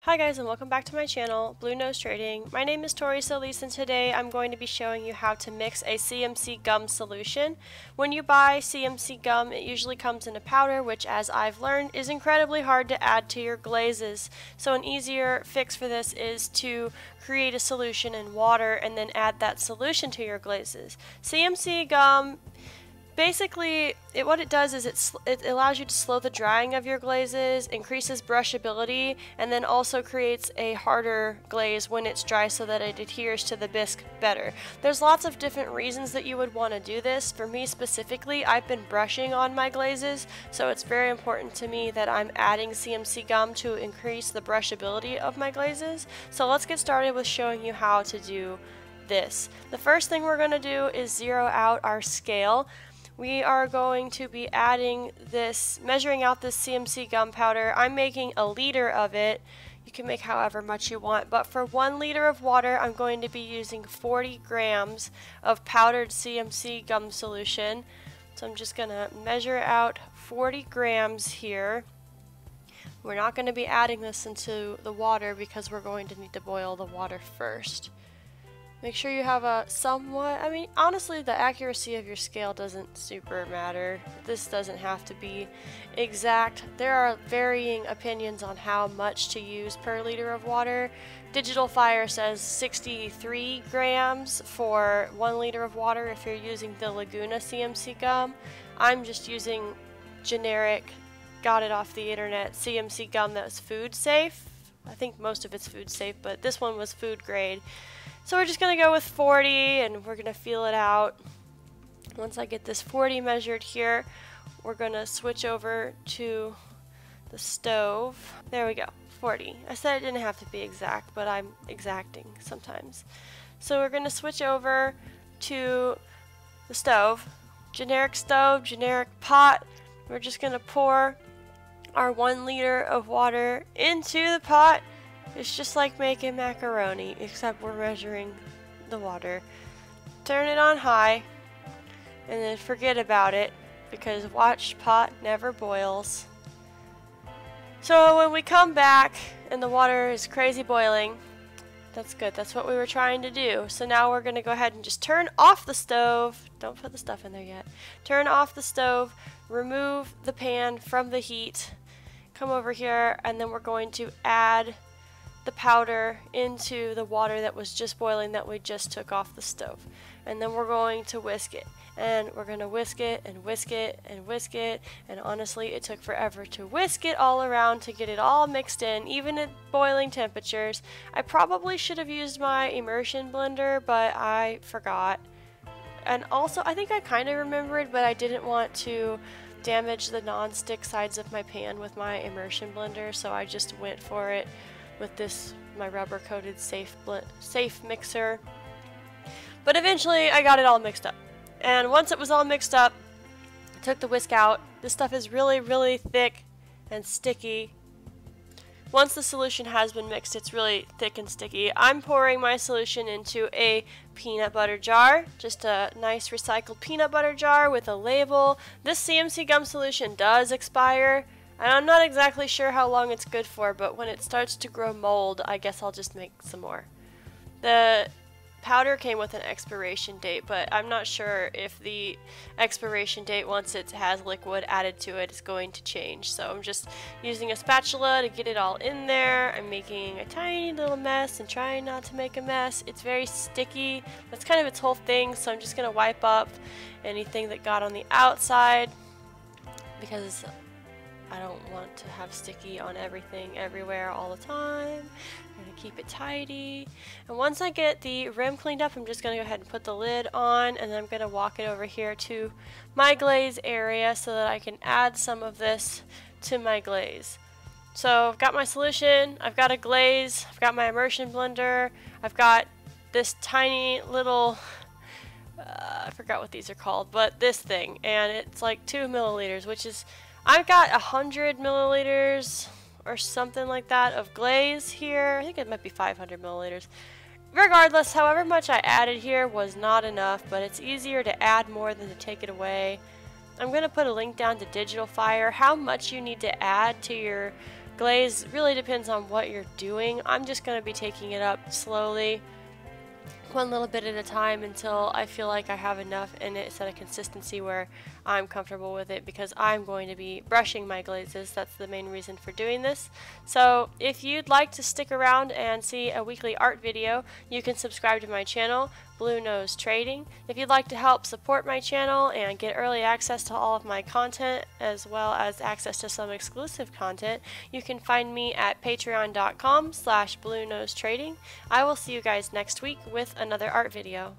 Hi guys, and welcome back to my channel, Blue Nose Trading. My name is Tori Solis, and today I'm going to be showing you how to mix a CMC gum solution. When you buy CMC gum, it usually comes in a powder, which, as I've learned, is incredibly hard to add to your glazes. So an easier fix for this is to create a solution in water and then add that solution to your glazes. CMC gum, basically, what it does is it allows you to slow the drying of your glazes, increases brushability, and then also creates a harder glaze when it's dry so that it adheres to the bisque better. There's lots of different reasons that you would want to do this. For me specifically, I've been brushing on my glazes, so it's very important to me that I'm adding CMC gum to increase the brushability of my glazes. So let's get started with showing you how to do this. The first thing we're going to do is zero out our scale. We are going to be adding this, measuring out this CMC gum powder. I'm making a liter of it. You can make however much you want, but for 1 liter of water, I'm going to be using 40 grams of powdered CMC gum solution. So I'm just going to measure out 40 grams here. We're not going to be adding this into the water because we're going to need to boil the water first. Make sure you have a somewhat, honestly, the accuracy of your scale doesn't super matter. This doesn't have to be exact. There are varying opinions on how much to use per liter of water. Digital Fire says 63 grams for 1 liter of water if you're using the Laguna CMC gum. I'm just using generic, got it off the internet, CMC gum that's food safe. I think most of it's food safe, but this one was food grade. So we're just going to go with 40 and we're going to feel it out. Once I get this 40 measured here, we're going to switch over to the stove. There we go, 40. I said it didn't have to be exact, but I'm exacting sometimes. So we're going to switch over to the stove, generic pot. We're just going to pour our 1 liter of water into the pot. It's just like making macaroni, except we're measuring the water. Turn it on high, and then forget about it, because watch pot never boils. So when we come back and the water is crazy boiling, that's good. That's what we were trying to do. So now we're going to go ahead and just turn off the stove. Don't put the stuff in there yet. Turn off the stove, remove the pan from the heat, come over here, and then we're going to add the powder into the water that was just boiling that we just took off the stove. And then we're going to whisk it. And we're going to whisk it and whisk it and whisk it. And honestly, it took forever to whisk it all around to get it all mixed in, even at boiling temperatures. I probably should have used my immersion blender, but I forgot. And also, I think I kind of remembered, but I didn't want to damage the non-stick sides of my pan with my immersion blender, so I just went for it with this, my rubber coated safe mixer. But eventually I got it all mixed up. And once it was all mixed up, I took the whisk out. This stuff is really, really thick and sticky. Once the solution has been mixed, it's really thick and sticky. I'm pouring my solution into a peanut butter jar, just a nice recycled peanut butter jar with a label. This CMC gum solution does expire. And I'm not exactly sure how long it's good for, but when it starts to grow mold, I guess I'll just make some more. The powder came with an expiration date, but I'm not sure if the expiration date, once it has liquid added to it, is going to change. So I'm just using a spatula to get it all in there. I'm making a tiny little mess and trying not to make a mess. It's very sticky. That's kind of its whole thing, so I'm just going to wipe up anything that got on the outside because I don't want to have sticky on everything everywhere all the time. I'm going to keep it tidy. And once I get the rim cleaned up, I'm just going to go ahead and put the lid on, and then I'm going to walk it over here to my glaze area so that I can add some of this to my glaze. So I've got my solution, I've got a glaze, I've got my immersion blender, I've got this tiny little I forgot what these are called, but this thing, and it's like 2 milliliters, which is, I've got 100 milliliters or something like that of glaze here. I think it might be 500 milliliters. Regardless, however much I added here was not enough, but it's easier to add more than to take it away. I'm going to put a link down to Digital Fire, how much you need to add to your Glaze really depends on what you're doing. I'm just going to be taking it up slowly, one little bit at a time, until I feel like I have enough and it's at a consistency where I'm comfortable with it, because I'm going to be brushing my glazes. That's the main reason for doing this. So if you'd like to stick around and see a weekly art video, you can subscribe to my channel, Blue Nose Trading. If you'd like to help support my channel and get early access to all of my content, as well as access to some exclusive content, you can find me at patreon.com/bluenosetrading. I will see you guys next week with another art video.